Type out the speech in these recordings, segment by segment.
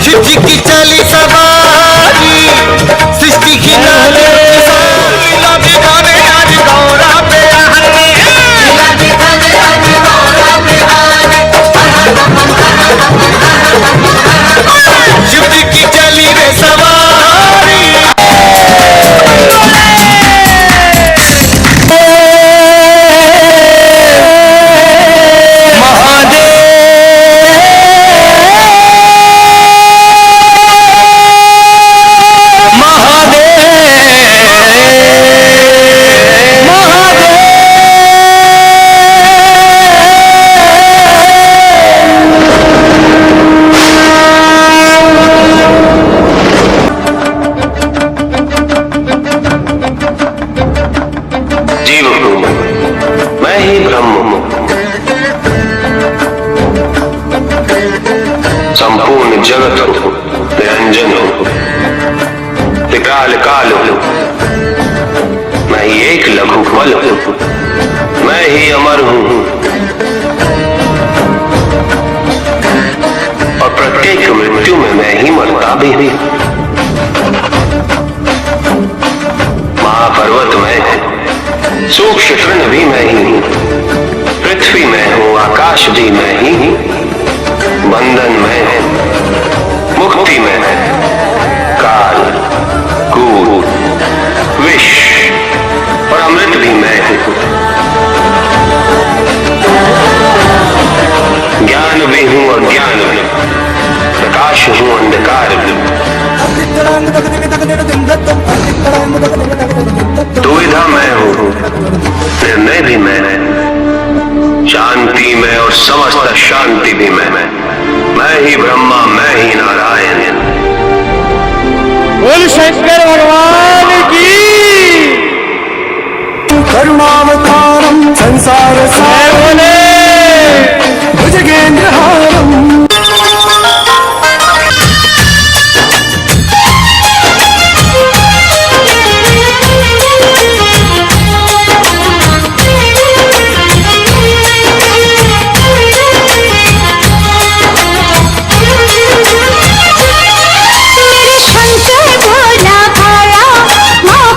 शिव जी की चली सवारी, सृष्टि की नाली लीला दिखाने आज गौरा पे आने, लीला दिखाने आज गौरा पे आने। शिव जी की चली रे सवारी, मैं ही ब्रह्म हूँ, संपूर्ण जगत हूँ, निरंजन हूँ, त्रिकाल काल हूँ, मैं ही एक लघु फल हूँ, मैं ही अमर हूँ और प्रत्येक मृत्यु में मैं ही मरता भी हूँ। महापर्वत मैं हूँ, सूक्ष्म तृण भी मैं ही हूँ, पृथ्वी में हूँ, आकाश भी मैं ही हूँ, बंधन में हूँ, मुक्ति में है, काल कूट विष और अमृत भी मैं हूँ, ज्ञान भी हूँ और ज्ञान भी, प्रकाश हूँ अंधकार भी, दुविधा मैं हूँ, निर्णय भी मैं, शांति में और समस्त शांति भी मैं ही ब्रह्मा, मैं ही नारायण। बोल शंकर भगवान की। करुणावतारम संसार सागरे भुजगेंद्रहारम।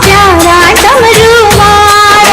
प्यारा डमरू मारा,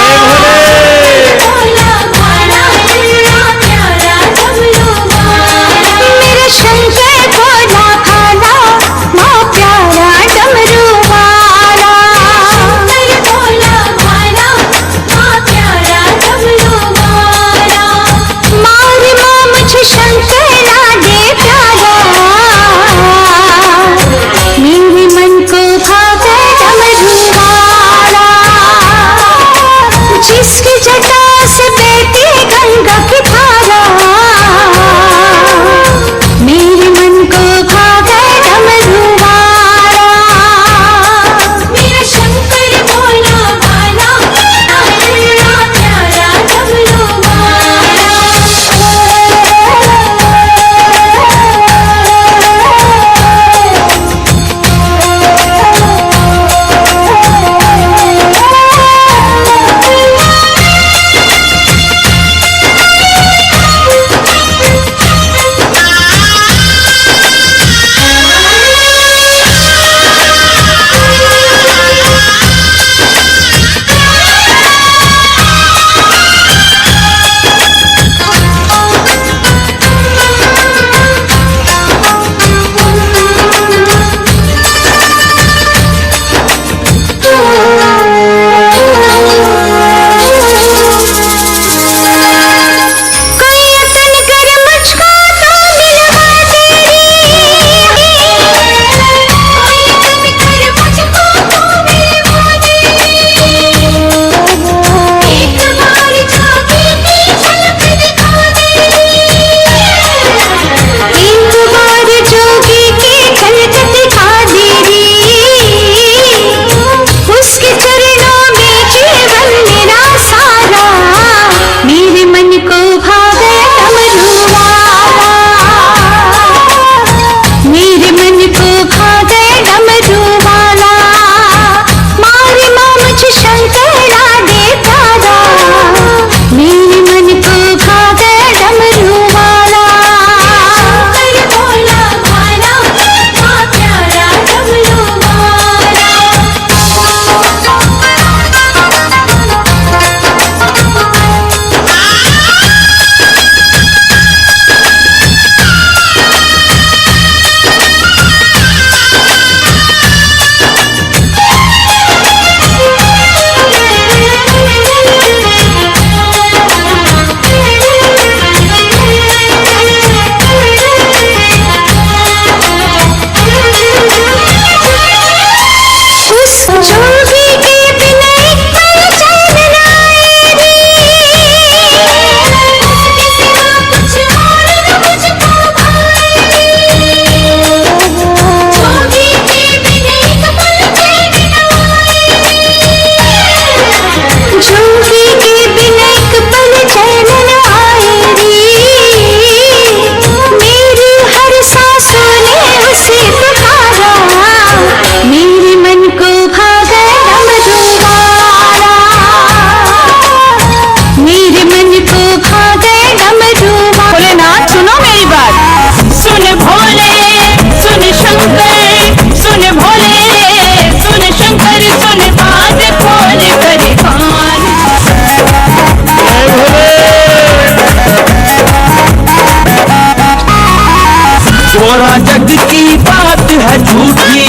गोरा जग की बात है झूठी,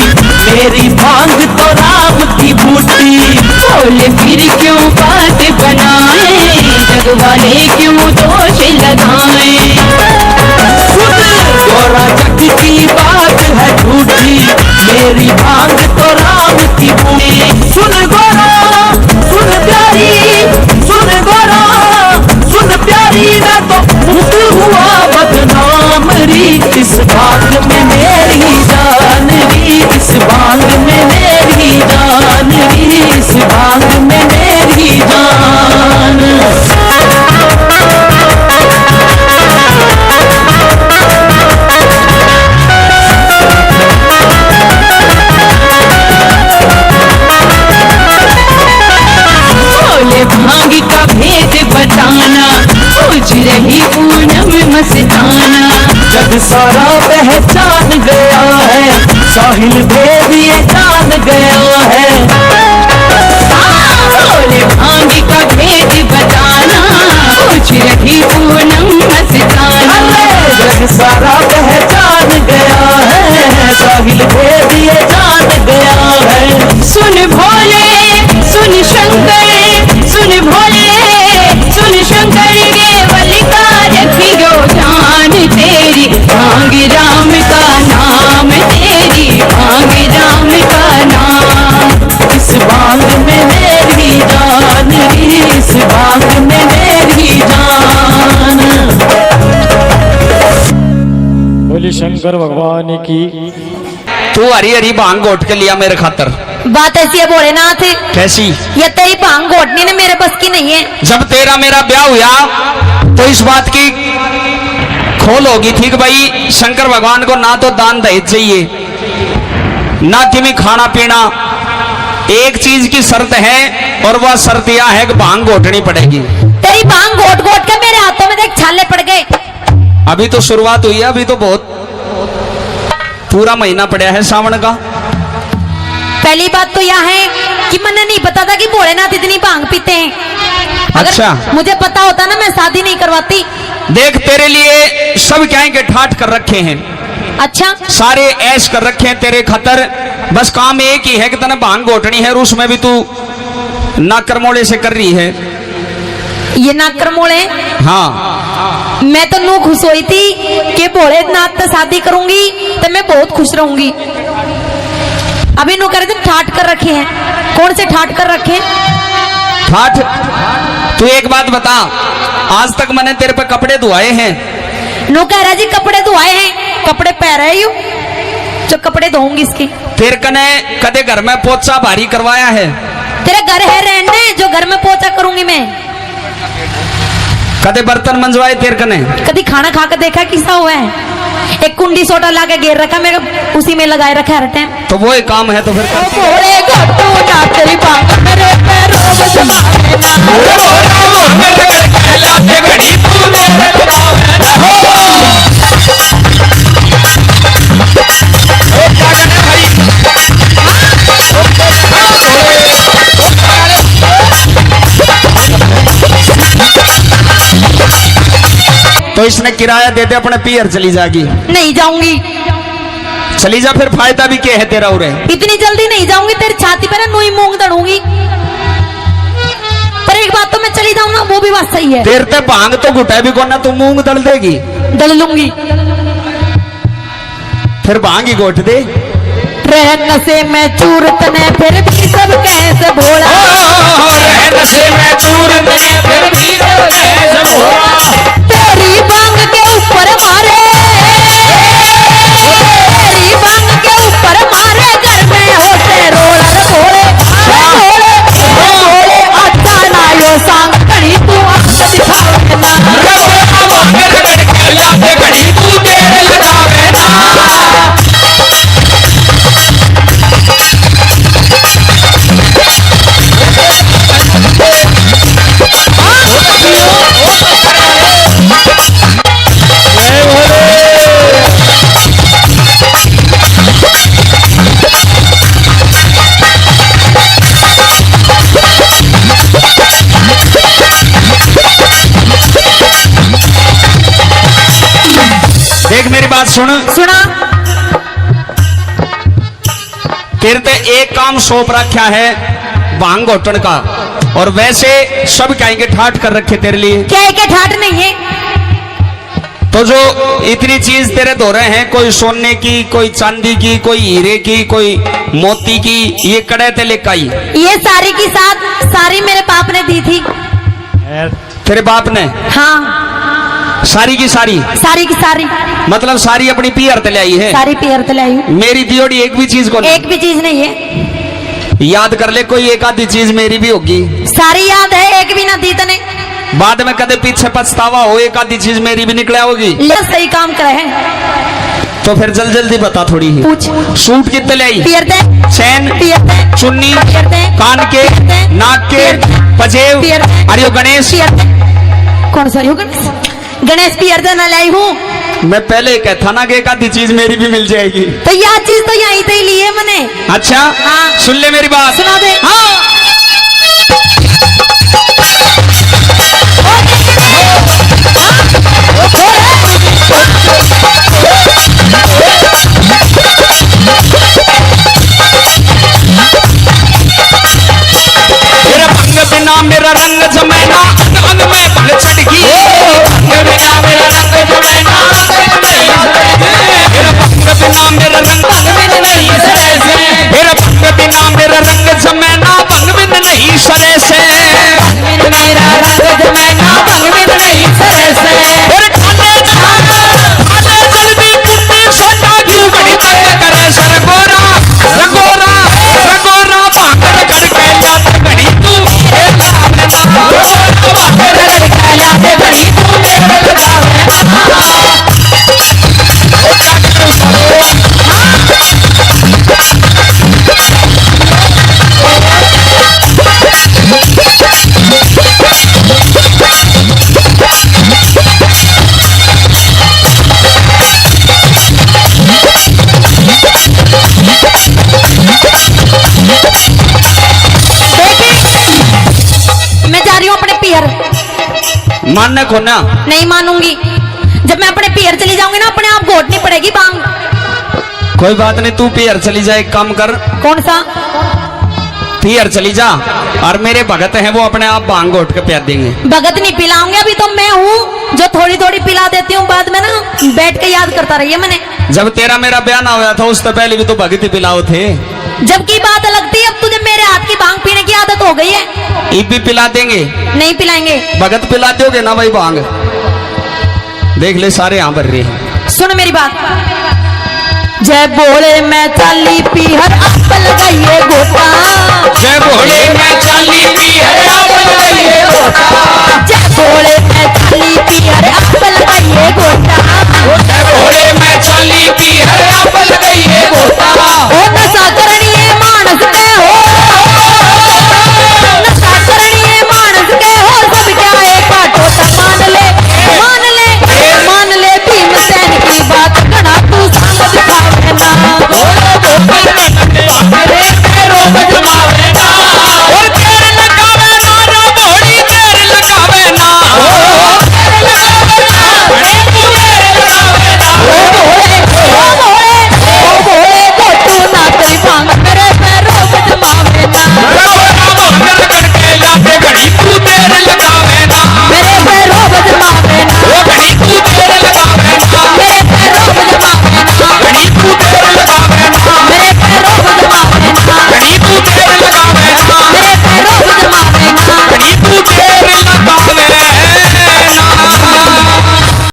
मेरी भांग तो राम की बूटी। बोले फिर क्यों बात बनाए, जग वाले क्यों दोष लगाए। गोरा जग की बात है झूठी, मेरी भांग तो राम की बूटी। सुन गोरा सुन प्यारी, सुन गोरा सुन प्यारी, ना तो मुख हुआ बदनाम री। इस बात में मेरी जान री, इस बात में मेरी जान री, इस बात में मेरी जान। बोले भांग का भेद बताना, पूछ रही पूनम मस्ताना। जग सारा पहचान गया है, साहिल भेद ये जान गया है। बोले भांग का भेद बताना, पूछ रही पूनम मस्ताना। जग सारा पहचान गया है, साहिल भेद ये जान गया है। सुन भोले सुन शंकर, सुन भोले सुन शंकर, केवल का रखियो जान तेरी। भांग राम का नाम तेरी, भांग राम का नाम। इस बांग में मेरी जान री, इस बांग में मेरी जान। बोली शंकर भगवान की। तू हरी हरी भांग घोट के लिया मेरे खातर। बात ऐसी है भोलेनाथ, कैसी? ये तेरी भांग घोटनी ने मेरे बस की नहीं है। जब तेरा मेरा ब्याह हुआ तो इस बात की खोल होगी थी कि भाई शंकर भगवान को ना तो दान दहेज चाहिए, ना कि में खाना पीना। एक चीज की शर्त है और वह शर्त यह है कि भांग घोटनी पड़ेगी। तेरी भांग घोट घोट के मेरे हाथों में देख छाले पड़ गए। अभी तो शुरुआत हुई है, अभी तो बहुत पूरा महीना पड़ा है सावन का। पहली बात तो यह है कि मैंने नहीं पता था कि भोलेनाथ इतनी भांग पीते हैं। अगर अच्छा। मुझे पता होता ना मैं शादी नहीं करवाती। देख तेरे लिए सब क्या है कि ठाट कर रखे हैं, अच्छा सारे ऐश कर रखे हैं तेरे खतर। बस काम एक ही है कि तने भांग घोटनी है, और उसमें भी तू नाकरमोड़े से कर रही है। ये नाकर मोड़े। हाँ, मैं तो नू खुश हुई थी कि भोलेनाथ से शादी करूंगी तो मैं बहुत खुश रहूंगी। अभी नू करे थे ठाट कर रखे हैं। कौन से ठाट कर रखे हैं? ठाठ। तू एक बात बता, आज तक मैंने तेरे पे कपड़े धुआए हैं? नू कह रहा जी कपड़े धुआए हैं, कपड़े पहन रहे यू जो कपड़े धोऊंगी इसके। तेरे कने कदे घर में पोछा भारी करवाया है? तेरा घर है रहने जो घर में पोछा करूंगी मैं। कदे बर्तन मंजवाए तेरे कने? कभी खाना खा कर देखा किसा हुआ है? एक कुंडी सोटा ला के घेर रखा मेरे, उसी में लगाए रखा हर टाइम। तो वो ही काम है तो फिर कर। भोले घोटू ना तेरी बांग मेरे पैरों में जमा तो इसने किराया दे दे, अपने पियर चली जाएगी। नहीं जाऊंगी। चली जा, फिर फायदा भी क्या है तेरा उरे? इतनी जल्दी नहीं जाऊंगी, तेरी छाती पे ना नोई मूंग दड़ूंगी। पर एक बात तो मैं चली जाऊं ना, वो भी बात सही है। तेरे ते भांग तो घुटा भी को ना, तू मूंग दल देगी? दल लूंगी। फिर भांग ही घोट दे। रहन से मैं चूर तने फिर भी सब कैसे भोला। रहन से मैं चूर तने फिर भी सब कैसे भोला। तेरी बांग के ऊपर मारे, तेरी बांग के ऊपर मारे, घर में होते रोलर भोले भोले भोले। अच्छा ना यो सांग कड़ी तू आंख दिखावे ना, घड़ी तू तेरे लगावे ना। देख मेरी बात सुन, सुना। तेरे ते एक काम सौंप रखा है भांग घोटन का, और वैसे सब कहेंगे ठाठ कर रखे तेरे लिए। क्या है, क्या ठाट नहीं है? तो जो इतनी चीज तेरे धो रहे हैं, कोई सोने की, कोई चांदी की, कोई हीरे की, कोई मोती की, ये कड़े ते लेकर आई। ये सारी की सारी मेरे बाप ने दी थी। तेरे बाप ने? हाँ, सारी की सारी की सारी मतलब सारी अपनी पीहर ते ले आई है। सारी पीहर ते लाई हूँ। मेरी दियोड़ी एक भी चीज को नहीं। एक भी चीज नहीं है। याद कर ले, कोई एक आधी चीज मेरी भी होगी। सारी याद है, एक भी ना दी तने। बाद में कदे पीछे पछतावा हो, एक आधी चीज मेरी भी निकला होगी। ले सही काम करे है। तो फिर जल्दी बता थोड़ी ही। पूछ। सूट कितने ले आई? पीहर ते, चैन, पीहर ते, चुन्नी, पीहर ते, कान के, पीहर ते, नाक के, पीहर ते, पजेब, पीहर ते, अरे गणेश। पीहर ते। कौन सा गणेश? गणेश पीहर ते ना लाई हूँ। मैं पहले कहता ना कि एक आधी चीज मेरी भी मिल जाएगी। तो यह चीज तो यहीं से ही ली है मैंने। अच्छा, हाँ। सुन ले मेरी बात। सुना दे। हाँ। मेरा भंग बिना मेरा रंग जमैना, अंग में भंग चढ़ गई। भंग बिना मेरा रंग जमैना, मेरा भंग बिना मेरा रंग नहीं सरे से। मेरा भंग बिना मेरा रंग जमैना, भंग बिन नहीं सरे से। मेरा रंग जमैना, भंग बिन नहीं सरे से। खाने जल्दी पुण्य सोटा क्यों बड़ी तंग करे सर गोरा, रगोरा रगोरा भाकर करके याद घड़ी तू मेरे सामने ना। भाकर करके याद घड़ी तू मेरे सामने ना। मैं जा रही हूँ अपने पीहर। मानने को ना? नहीं मानूंगी। जब मैं अपने पीहर चली जाऊंगी ना, अपने आप घोटनी पड़ेगी बांग। कोई बात नहीं, तू पीहर चली जा। एक काम कर, कौन सा? पीहर चली जा, और मेरे भगत हैं वो अपने आप भांग घोट के पिला देंगे। भगत नहीं पिलाऊंगे, अभी तो मैं हूँ जो थोड़ी थोड़ी पिला देती हूँ, बाद में ना बैठ के याद करता रहिए। मैंने जब तेरा मेरा ब्याह ना हुआ था उससे पहले भी तो भगत ही पिलाओ थे। जब की बात अलग थी, अब तुझे मेरे हाथ की भांग पीने की आदत हो गई है। ईद भी पिला देंगे। नहीं पिलाएंगे। भगत पिला दोगे ना भाई भांग? देख ले सारे यहाँ भर रहे हैं। सुन मेरी बात। जय बोले मैं चाली पीहर आप लगाइए गोटा। जय भोले मैं चाली पीहर आप लगाइए गोटा। जय बोले मैं चाली पीहर आप